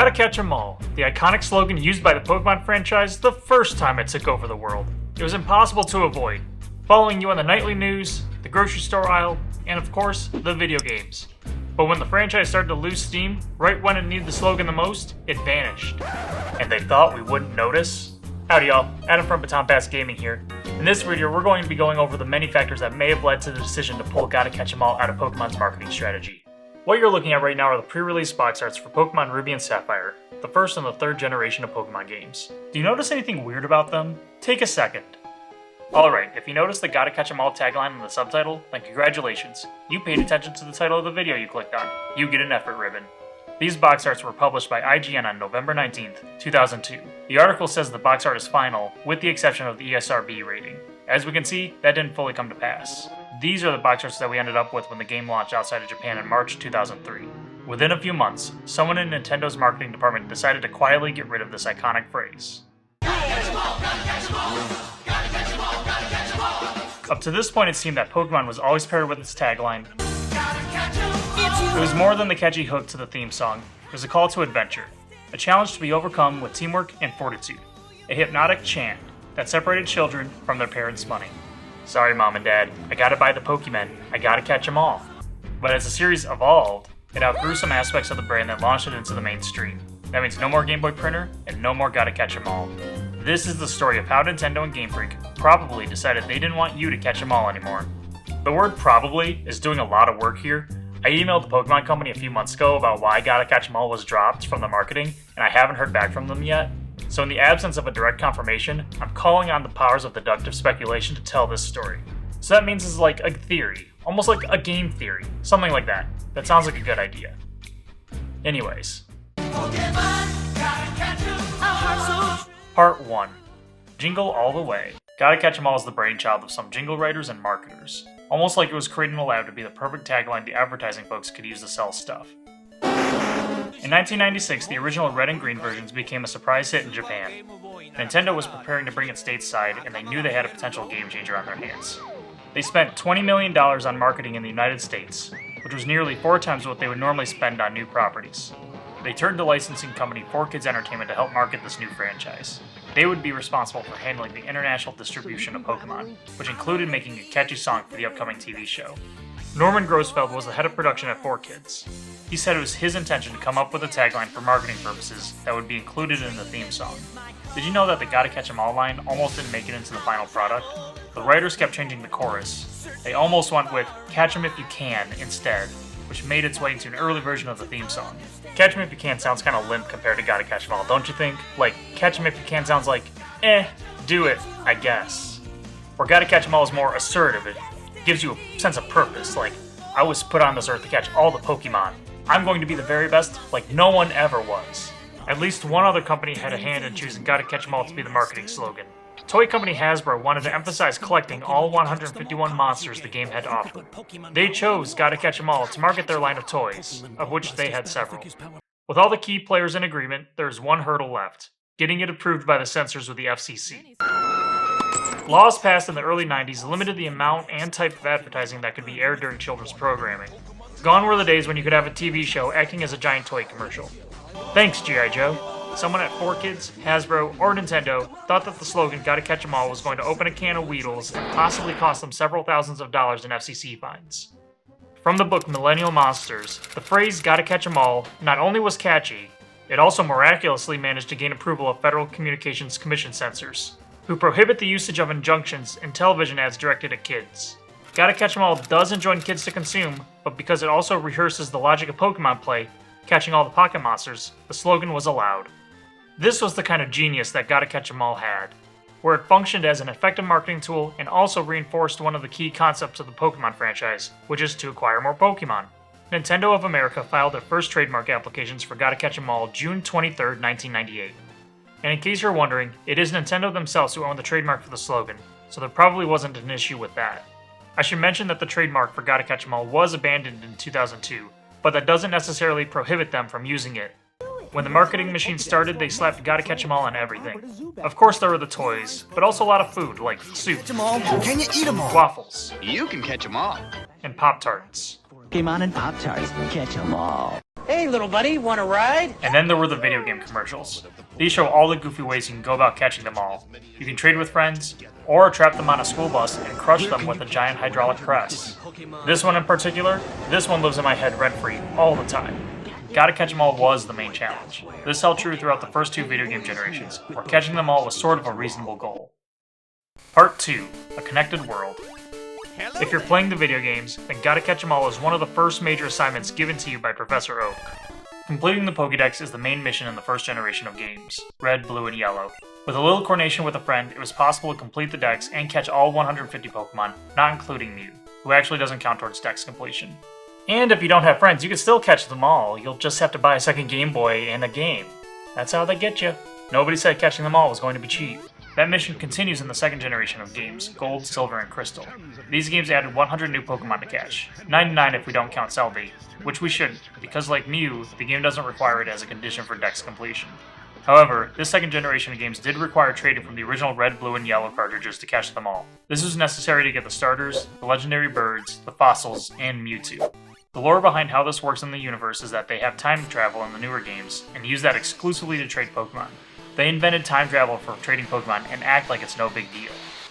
Gotta catch 'em all, the iconic slogan used by the Pokemon franchise the first time it took over the world. It was impossible to avoid, following you on the nightly news, the grocery store aisle, and of course, the video games. But when the franchise started to lose steam, right when it needed the slogan the most, it vanished. And they thought we wouldn't notice? Howdy y'all, Adam from Baton Pass Gaming here. In this video, we're going to be going over the many factors that may have led to the decision to pull Gotta Catch 'em All out of Pokemon's marketing strategy. What you're looking at right now are the pre-release box arts for Pokemon Ruby and Sapphire, the first and the third generation of Pokemon games. Do you notice anything weird about them? Take a second. Alright, if you notice the Gotta Catch 'em All tagline in the subtitle, then congratulations. You paid attention to the title of the video you clicked on. You get an effort ribbon. These box arts were published by IGN on November 19th, 2002. The article says the box art is final, with the exception of the ESRB rating. As we can see, that didn't fully come to pass. These are the box arts that we ended up with when the game launched outside of Japan in March 2003. Within a few months, someone in Nintendo's marketing department decided to quietly get rid of this iconic phrase. Up to this point, it seemed that Pokemon was always paired with its tagline. It was more than the catchy hook to the theme song. It was a call to adventure, a challenge to be overcome with teamwork and fortitude, a hypnotic chant that separated children from their parents' money. Sorry, Mom and Dad, I gotta buy the Pokemon, I gotta catch 'em all. But as the series evolved, it outgrew some aspects of the brand that launched it into the mainstream. That means no more Game Boy printer, and no more Gotta Catch 'em All. This is the story of how Nintendo and Game Freak probably decided they didn't want you to catch 'em all anymore. The word probably is doing a lot of work here. I emailed the Pokemon Company a few months ago about why Gotta Catch 'em All was dropped from the marketing, and I haven't heard back from them yet. So in the absence of a direct confirmation, I'm calling on the powers of deductive speculation to tell this story. So that means it's like a theory, almost like a game theory, something like that. That sounds like a good idea. Anyways. Part 1. Jingle All the Way. Gotta Catch 'em All is the brainchild of some jingle writers and marketers. Almost like it was created in a lab to be the perfect tagline the advertising folks could use to sell stuff. In 1996, the original red and green versions became a surprise hit in Japan. Nintendo was preparing to bring it stateside, and they knew they had a potential game changer on their hands. They spent $20 million on marketing in the United States, which was nearly 4 times what they would normally spend on new properties. They turned to licensing company 4Kids Entertainment to help market this new franchise. They would be responsible for handling the international distribution of Pokemon, which included making a catchy song for the upcoming TV show. Norman Grossfeld was the head of production at 4Kids. He said it was his intention to come up with a tagline for marketing purposes that would be included in the theme song. Did you know that the Gotta Catch 'em All line almost didn't make it into the final product? The writers kept changing the chorus. They almost went with Catch 'em if you can instead, which made its way into an early version of the theme song. Catch 'em if you can sounds kinda limp compared to Gotta Catch 'em All, don't you think? Like, Catch 'em if you can sounds like, do it, I guess. Where Gotta Catch 'em All is more assertive, it gives you a sense of purpose, like, I was put on this earth to catch all the Pokemon. I'm going to be the very best, like no one ever was. At least one other company had a hand in choosing Gotta Catch 'em All to be the marketing slogan. Toy company Hasbro wanted to emphasize collecting all 151 monsters the game had to offer. They chose Gotta Catch 'em All to market their line of toys, of which they had several. With all the key players in agreement, there's one hurdle left: getting it approved by the censors with the FCC. Laws passed in the early 90s limited the amount and type of advertising that could be aired during children's programming. Gone were the days when you could have a TV show acting as a giant toy commercial. Thanks, G.I. Joe. Someone at 4Kids, Hasbro, or Nintendo thought that the slogan Gotta Catch 'em All was going to open a can of Weedles and possibly cost them several thousands of dollars in FCC fines. From the book Millennial Monsters, the phrase Gotta Catch 'em All not only was catchy, it also miraculously managed to gain approval of Federal Communications Commission censors, who prohibit the usage of injunctions in television ads directed at kids. Gotta Catch 'em All does enjoin kids to consume, but because it also rehearses the logic of Pokemon play, catching all the pocket monsters, the slogan was allowed. This was the kind of genius that Gotta Catch 'em All had, where it functioned as an effective marketing tool and also reinforced one of the key concepts of the Pokemon franchise, which is to acquire more Pokemon. Nintendo of America filed their first trademark applications for Gotta Catch 'em All June 23, 1998. And in case you're wondering, it is Nintendo themselves who own the trademark for the slogan, so there probably wasn't an issue with that. I should mention that the trademark for Gotta Catch 'em All was abandoned in 2002, but that doesn't necessarily prohibit them from using it. When the marketing machine started, they slapped Gotta Catch 'em All on everything. Of course there were the toys, but also a lot of food like soup, Can you eat them all? waffles, You can catch them all. and Pop-Tarts. Pokemon and Pop-Tarts, catch 'em all. Hey, little buddy, want a ride? And then there were the video game commercials. These show all the goofy ways you can go about catching them all. You can trade with friends, or trap them on a school bus and crush them with a giant hydraulic press. This one in particular, this one lives in my head rent-free all the time. Gotta Catch 'Em All was the main challenge. This held true throughout the first two video game generations, where catching them all was sort of a reasonable goal. Part 2, A Connected World. If you're playing the video games, then Gotta Catch 'Em All is one of the first major assignments given to you by Professor Oak. Completing the Pokédex is the main mission in the first generation of games, Red, Blue, and Yellow. With a little coordination with a friend, it was possible to complete the Dex and catch all 150 Pokemon, not including Mew, who actually doesn't count towards Dex completion. And if you don't have friends, you can still catch them all, you'll just have to buy a second Game Boy and a game. That's how they get you. Nobody said catching them all was going to be cheap. That mission continues in the second generation of games, Gold, Silver, and Crystal. These games added 100 new Pokemon to catch, 99 if we don't count Celebi, which we shouldn't, because like Mew, the game doesn't require it as a condition for Dex completion. However, this second generation of games did require trading from the original Red, Blue, and Yellow cartridges to catch them all. This was necessary to get the starters, the legendary birds, the fossils, and Mewtwo. The lore behind how this works in the universe is that they have time travel in the newer games, and use that exclusively to trade Pokemon. They invented time travel for trading Pokemon and act like it's no big deal.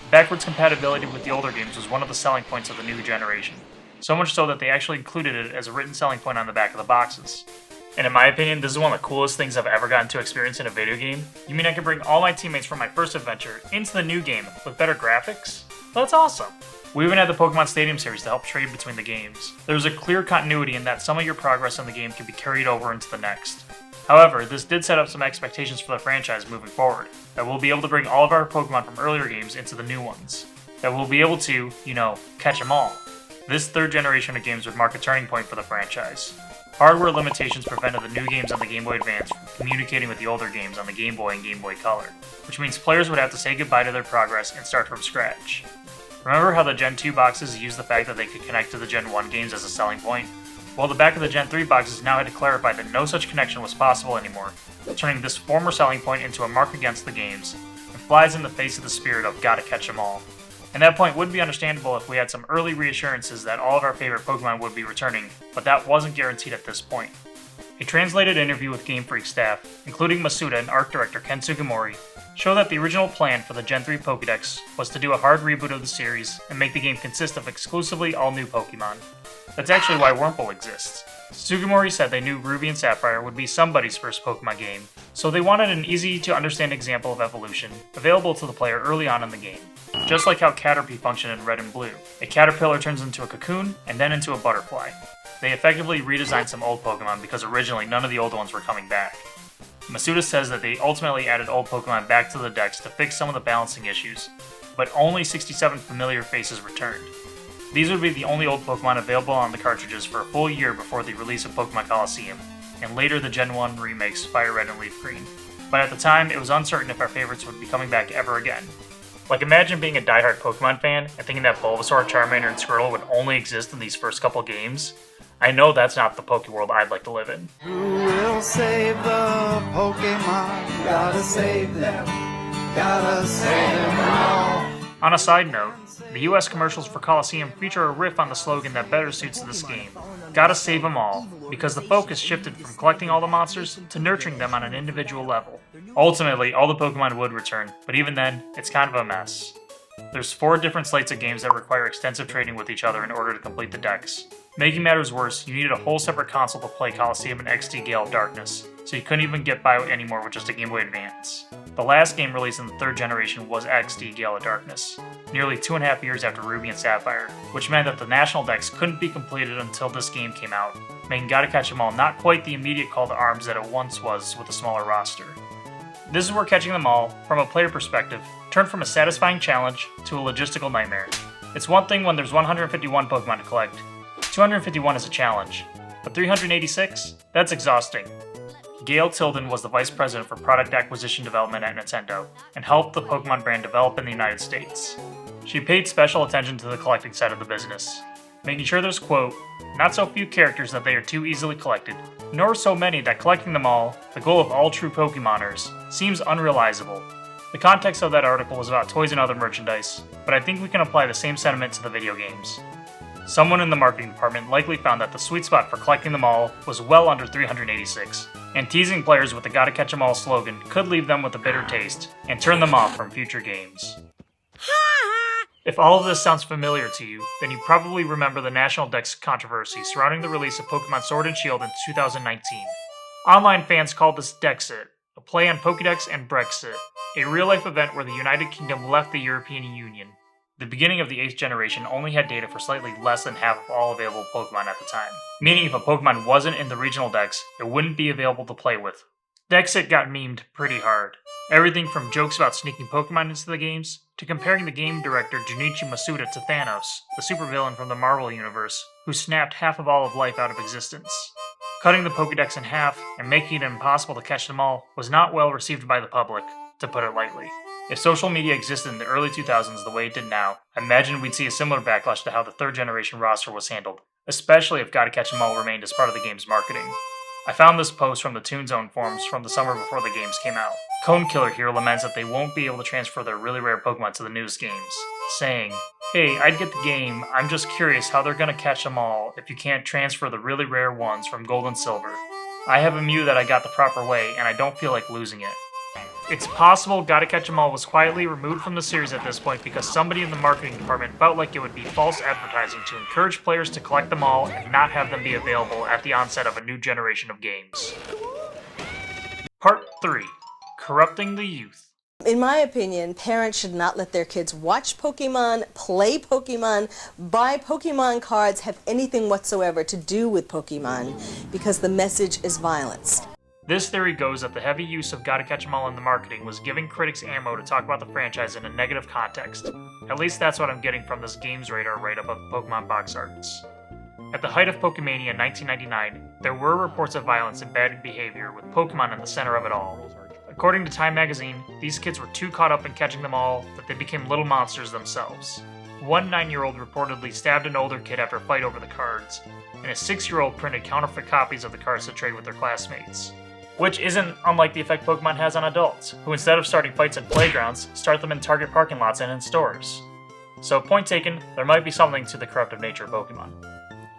Backwards compatibility with the older games was one of the selling points of the new generation, so much so that they actually included it as a written selling point on the back of the boxes. And in my opinion, this is one of the coolest things I've ever gotten to experience in a video game. You mean I can bring all my teammates from my first adventure into the new game with better graphics? That's awesome! We even had the Pokemon Stadium series to help trade between the games. There's a clear continuity in that some of your progress in the game can be carried over into the next. However, this did set up some expectations for the franchise moving forward, that we'll be able to bring all of our Pokemon from earlier games into the new ones. That we'll be able to, catch them all. This third generation of games would mark a turning point for the franchise. Hardware limitations prevented the new games on the Game Boy Advance from communicating with the older games on the Game Boy and Game Boy Color, which means players would have to say goodbye to their progress and start from scratch. Remember how the Gen 2 boxes used the fact that they could connect to the Gen 1 games as a selling point? Well, the back of the Gen 3 boxes now had to clarify that no such connection was possible anymore, turning this former selling point into a mark against the games, and flies in the face of the spirit of Gotta Catch 'Em All. And that point would be understandable if we had some early reassurances that all of our favorite Pokemon would be returning, but that wasn't guaranteed at this point. A translated interview with Game Freak staff, including Masuda and art director Ken Sugimori, show that the original plan for the Gen 3 Pokédex was to do a hard reboot of the series and make the game consist of exclusively all new Pokemon. That's actually why Wurmple exists. Sugimori said they knew Ruby and Sapphire would be somebody's first Pokemon game, so they wanted an easy-to-understand example of evolution available to the player early on in the game. Just like how Caterpie functioned in Red and Blue. A caterpillar turns into a cocoon, and then into a butterfly. They effectively redesigned some old Pokemon because originally none of the old ones were coming back. Masuda says that they ultimately added old Pokemon back to the Dex to fix some of the balancing issues, but only 67 familiar faces returned. These would be the only old Pokemon available on the cartridges for a full year before the release of Pokemon Colosseum, and later the Gen 1 remakes Fire Red and Leaf Green. But at the time, it was uncertain if our favorites would be coming back ever again. Like, imagine being a diehard Pokemon fan and thinking that Bulbasaur, Charmander, and Squirtle would only exist in these first couple games. I know that's not the Pokeworld I'd like to live in. Who will save the Pokemon? Gotta save them. Gotta save them all. On a side note, the US commercials for Colosseum feature a riff on the slogan that better suits this game. Gotta save them all, because the focus shifted from collecting all the monsters to nurturing them on an individual level. Ultimately, all the Pokemon would return, but even then, it's kind of a mess. There's 4 different slates of games that require extensive trading with each other in order to complete the Dex. Making matters worse, you needed a whole separate console to play Colosseum and XD Gale of Darkness, so you couldn't even get by anymore with just a Game Boy Advance. The last game released in the 3rd generation was XD Gale of Darkness, nearly 2.5 years after Ruby and Sapphire, which meant that the National Dex couldn't be completed until this game came out, making Gotta Catch 'Em All not quite the immediate call to arms that it once was with a smaller roster. This is where catching them all, from a player perspective, turned from a satisfying challenge to a logistical nightmare. It's one thing when there's 151 Pokemon to collect. 251 is a challenge, but 386? That's exhausting. Gail Tilden was the vice president for product acquisition development at Nintendo, and helped the Pokemon brand develop in the United States. She paid special attention to the collecting side of the business, making sure there's, quote, not so few characters that they are too easily collected, nor so many that collecting them all, the goal of all true Pokemoners, seems unrealizable. The context of that article was about toys and other merchandise, but I think we can apply the same sentiment to the video games. Someone in the marketing department likely found that the sweet spot for collecting them all was well under 386, and teasing players with the Gotta Catch 'em All slogan could leave them with a bitter taste and turn them off from future games. If all of this sounds familiar to you, then you probably remember the National Dex controversy surrounding the release of Pokemon Sword and Shield in 2019. Online fans called this Dexit, a play on Pokédex and Brexit, a real-life event where the United Kingdom left the European Union. The beginning of the 8th generation only had data for slightly less than half of all available Pokemon at the time, meaning if a Pokemon wasn't in the regional Dex, it wouldn't be available to play with. Dexit got memed pretty hard. Everything from jokes about sneaking Pokemon into the games, to comparing the game director Junichi Masuda to Thanos, the supervillain from the Marvel Universe, who snapped half of all of life out of existence. Cutting the Pokédex in half and making it impossible to catch them all was not well received by the public, to put it lightly. If social media existed in the early 2000s the way it did now, I imagine we'd see a similar backlash to how the 3rd generation roster was handled, especially if Gotta Catch 'em All remained as part of the game's marketing. I found this post from the Toon Zone forums from the summer before the games came out. Cone Killer here laments that they won't be able to transfer their really rare Pokemon to the newest games, saying, "Hey, I'd get the game, I'm just curious how they're gonna catch them all if you can't transfer the really rare ones from Gold and Silver. I have a Mew that I got the proper way, and I don't feel like losing it." It's possible Gotta Catch 'em All was quietly removed from the series at this point because somebody in the marketing department felt like it would be false advertising to encourage players to collect them all and not have them be available at the onset of a new generation of games. Part 3. Corrupting the Youth. In my opinion, parents should not let their kids watch Pokemon, play Pokemon, buy Pokemon cards, have anything whatsoever to do with Pokemon, because the message is violence. This theory goes that the heavy use of Gotta Catch 'em All in the marketing was giving critics ammo to talk about the franchise in a negative context. At least that's what I'm getting from this Games Radar write-up of Pokemon box arts. At the height of Pokemania in 1999, there were reports of violence and bad behavior, with Pokemon in the center of it all. According to Time magazine, these kids were too caught up in catching them all that they became little monsters themselves. One 9-year-old reportedly stabbed an older kid after a fight over the cards, and a 6-year-old printed counterfeit copies of the cards to trade with their classmates. Which isn't unlike the effect Pokemon has on adults, who instead of starting fights in playgrounds, start them in Target parking lots and in stores. So point taken, there might be something to the corruptive nature of Pokemon.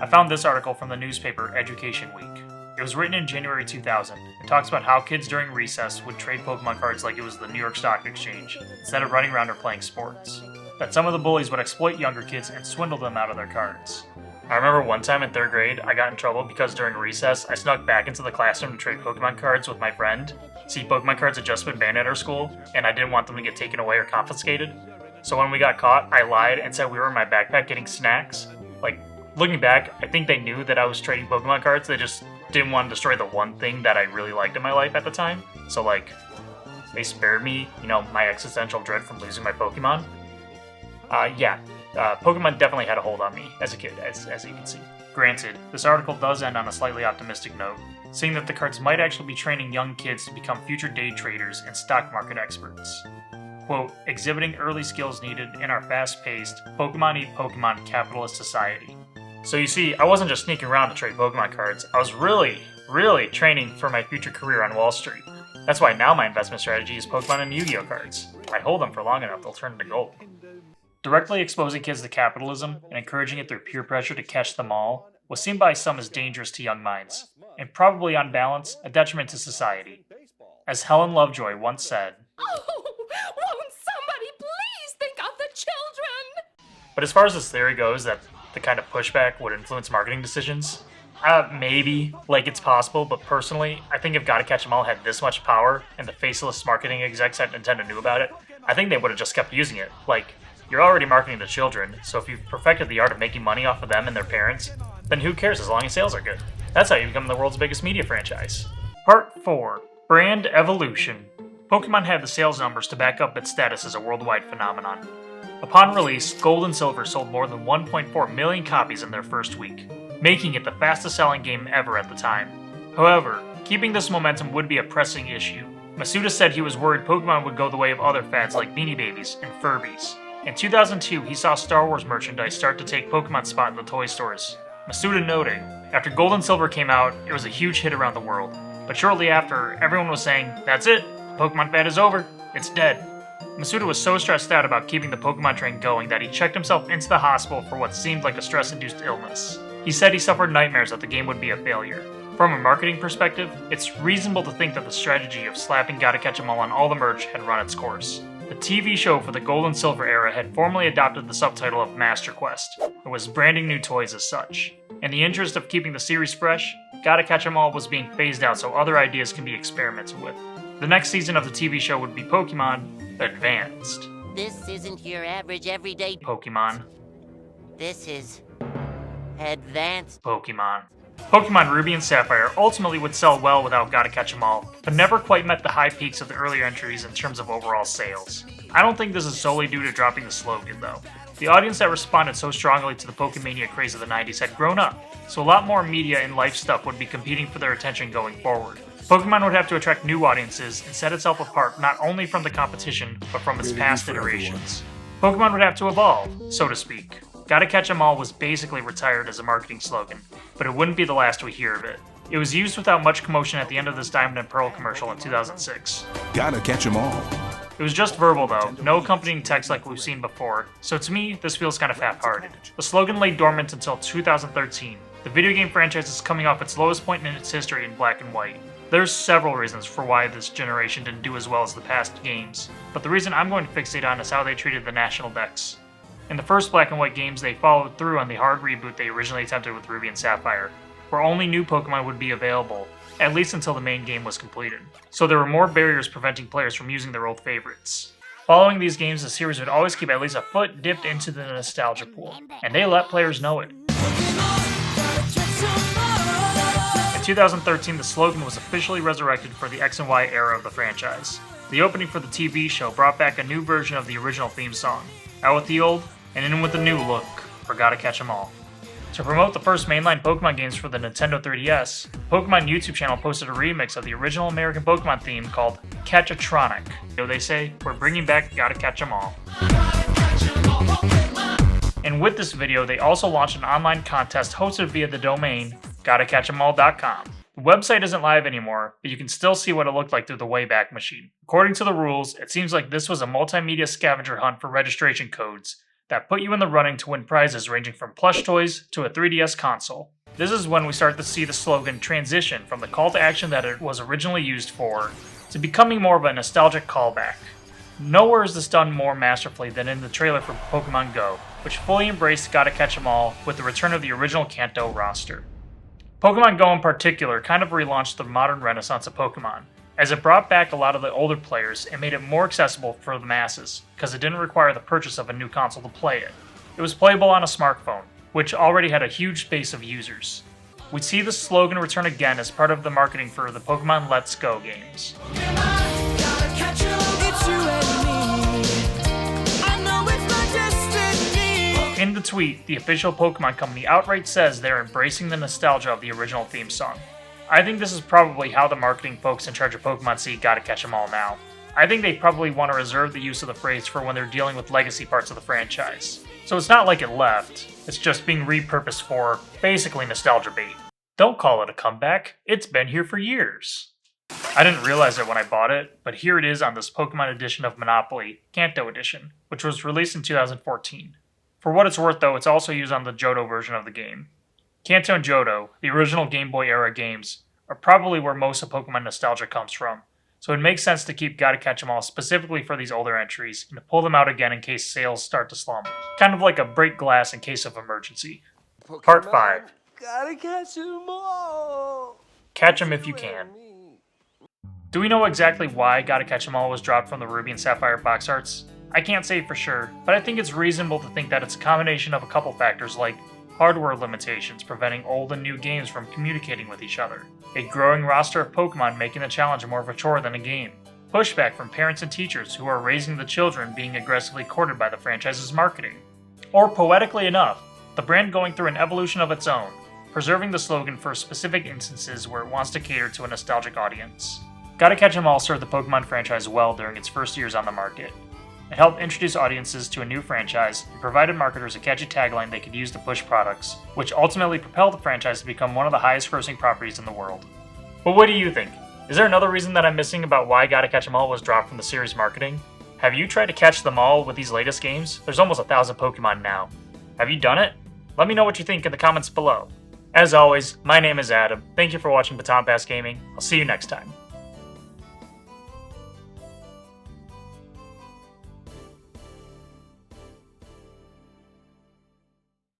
I found this article from the newspaper Education Week. It was written in January 2000. It talks about how kids during recess would trade Pokemon cards like it was the New York Stock Exchange, instead of running around or playing sports. That some of the bullies would exploit younger kids and swindle them out of their cards. I remember one time in 3rd grade, I got in trouble because during recess, I snuck back into the classroom to trade Pokemon cards with my friend. See, Pokemon cards had just been banned at our school, and I didn't want them to get taken away or confiscated. So when we got caught, I lied and said we were in my backpack getting snacks. Looking back, I think they knew that I was trading Pokemon cards, they just didn't want to destroy the one thing that I really liked in my life at the time. So they spared me, my existential dread from losing my Pokemon. Pokemon definitely had a hold on me as a kid, as you can see. Granted, this article does end on a slightly optimistic note, saying that the cards might actually be training young kids to become future day traders and stock market experts. Quote, exhibiting early skills needed in our fast-paced, Pokemon-eat-Pokemon capitalist society. So you see, I wasn't just sneaking around to trade Pokemon cards, I was really training for my future career on Wall Street. That's why now my investment strategy is Pokemon and Yu-Gi-Oh cards. If I hold them for long enough, they'll turn into gold. Directly exposing kids to capitalism and encouraging it through peer pressure to catch them all was seen by some as dangerous to young minds, and probably on balance, a detriment to society. As Helen Lovejoy once said, "Oh, won't somebody please think of the children?" But as far as this theory goes that the kind of pushback would influence marketing decisions, maybe, it's possible, but personally, I think if Gotta Catch 'em All had this much power and the faceless marketing execs at Nintendo knew about it, I think they would have just kept using it. You're already marketing to children, so if you've perfected the art of making money off of them and their parents, then who cares as long as sales are good? That's how you become the world's biggest media franchise. Part 4. Brand Evolution. Pokemon had the sales numbers to back up its status as a worldwide phenomenon. Upon release, Gold and Silver sold more than 1.4 million copies in their first week, making it the fastest selling game ever at the time. However, keeping this momentum would be a pressing issue. Masuda said he was worried Pokemon would go the way of other fads like Beanie Babies and Furbies. In 2002, he saw Star Wars merchandise start to take Pokemon's spot in the toy stores. Masuda noting, after Gold and Silver came out, it was a huge hit around the world. But shortly after, everyone was saying, that's it, Pokemon fad is over, it's dead. Masuda was so stressed out about keeping the Pokemon train going that he checked himself into the hospital for what seemed like a stress-induced illness. He said he suffered nightmares that the game would be a failure. From a marketing perspective, it's reasonable to think that the strategy of slapping Gotta Catch 'Em All on all the merch had run its course. The TV show for the Gold and Silver era had formally adopted the subtitle of Master Quest, and was branding new toys as such. In the interest of keeping the series fresh, Gotta Catch 'Em All was being phased out so other ideas can be experimented with. The next season of the TV show would be Pokemon Advanced. This isn't your average everyday Pokemon. This is advanced. Pokemon. Pokemon Ruby and Sapphire ultimately would sell well without Gotta Catch 'Em All, but never quite met the high peaks of the earlier entries in terms of overall sales. I don't think this is solely due to dropping the slogan, though. The audience that responded so strongly to the Pokemania craze of the 90s had grown up, so a lot more media and life stuff would be competing for their attention going forward. Pokemon would have to attract new audiences and set itself apart not only from the competition, but from its past iterations. Pokemon would have to evolve, so to speak. Gotta Catch 'Em All was basically retired as a marketing slogan, but it wouldn't be the last we hear of it. It was used without much commotion at the end of this Diamond and Pearl commercial in 2006. Gotta catch 'em all. It was just verbal though, no accompanying text like we've seen before, so to me, this feels kind of half-hearted. The slogan lay dormant until 2013. The video game franchise is coming off its lowest point in its history in black and white. There's several reasons for why this generation didn't do as well as the past games, but the reason I'm going to fixate on is how they treated the national decks. In the first black and white games, they followed through on the hard reboot they originally attempted with Ruby and Sapphire, where only new Pokemon would be available, at least until the main game was completed. So there were more barriers preventing players from using their old favorites. Following these games, the series would always keep at least a foot dipped into the nostalgia pool, and they let players know it. In 2013, the slogan was officially resurrected for the X and Y era of the franchise. The opening for the TV show brought back a new version of the original theme song, out with the old, and in with the new look for Gotta Catch 'Em All. To promote the first mainline Pokemon games for the Nintendo 3DS, the Pokemon YouTube channel posted a remix of the original American Pokemon theme called Catchatronic. So they say, we're bringing back Gotta Catch 'Em All. And with this video, they also launched an online contest hosted via the domain GottaCatchEmAll.com. The website isn't live anymore, but you can still see what it looked like through the Wayback Machine. According to the rules, it seems like this was a multimedia scavenger hunt for registration codes that put you in the running to win prizes ranging from plush toys to a 3DS console. This is when we start to see the slogan transition from the call to action that it was originally used for to becoming more of a nostalgic callback. Nowhere is this done more masterfully than in the trailer for Pokemon Go, which fully embraced Gotta Catch 'Em All with the return of the original Kanto roster. Pokemon Go in particular kind of relaunched the modern renaissance of Pokemon, as it brought back a lot of the older players and made it more accessible for the masses, because it didn't require the purchase of a new console to play it. It was playable on a smartphone, which already had a huge base of users. We see the slogan return again as part of the marketing for the Pokemon Let's Go games. In the tweet, the official Pokemon company outright says they're embracing the nostalgia of the original theme song. I think this is probably how the marketing folks in charge of Pokemon see Gotta Catch 'Em All now. I think they probably want to reserve the use of the phrase for when they're dealing with legacy parts of the franchise. So it's not like it left, it's just being repurposed for, basically, nostalgia bait. Don't call it a comeback, it's been here for years. I didn't realize it when I bought it, but here it is on this Pokemon edition of Monopoly, Kanto Edition, which was released in 2014. For what it's worth though, it's also used on the Johto version of the game. Kanto and Johto, the original Game Boy era games, are probably where most of Pokemon nostalgia comes from, so it makes sense to keep Gotta Catch 'Em All specifically for these older entries, and to pull them out again in case sales start to slump. Kind of like a break glass in case of emergency. Pokemon, Part 5. Gotta catch 'em all. Catch 'em if you can. Do we know exactly why Gotta Catch 'Em All was dropped from the Ruby and Sapphire box arts? I can't say for sure, but I think it's reasonable to think that it's a combination of a couple factors like hardware limitations preventing old and new games from communicating with each other, a growing roster of Pokemon making the challenge more of a chore than a game, pushback from parents and teachers who are raising the children being aggressively courted by the franchise's marketing, or poetically enough, the brand going through an evolution of its own, preserving the slogan for specific instances where it wants to cater to a nostalgic audience. Gotta Catch 'Em All served the Pokemon franchise well during its first years on the market. It helped introduce audiences to a new franchise and provided marketers a catchy tagline they could use to push products, which ultimately propelled the franchise to become one of the highest grossing properties in the world. But what do you think? Is there another reason that I'm missing about why Gotta Catch 'Em All was dropped from the series marketing? Have you tried to catch them all with these latest games? There's almost 1,000 Pokemon now. Have you done it? Let me know what you think in the comments below. As always, my name is Adam. Thank you for watching Baton Pass Gaming. I'll see you next time.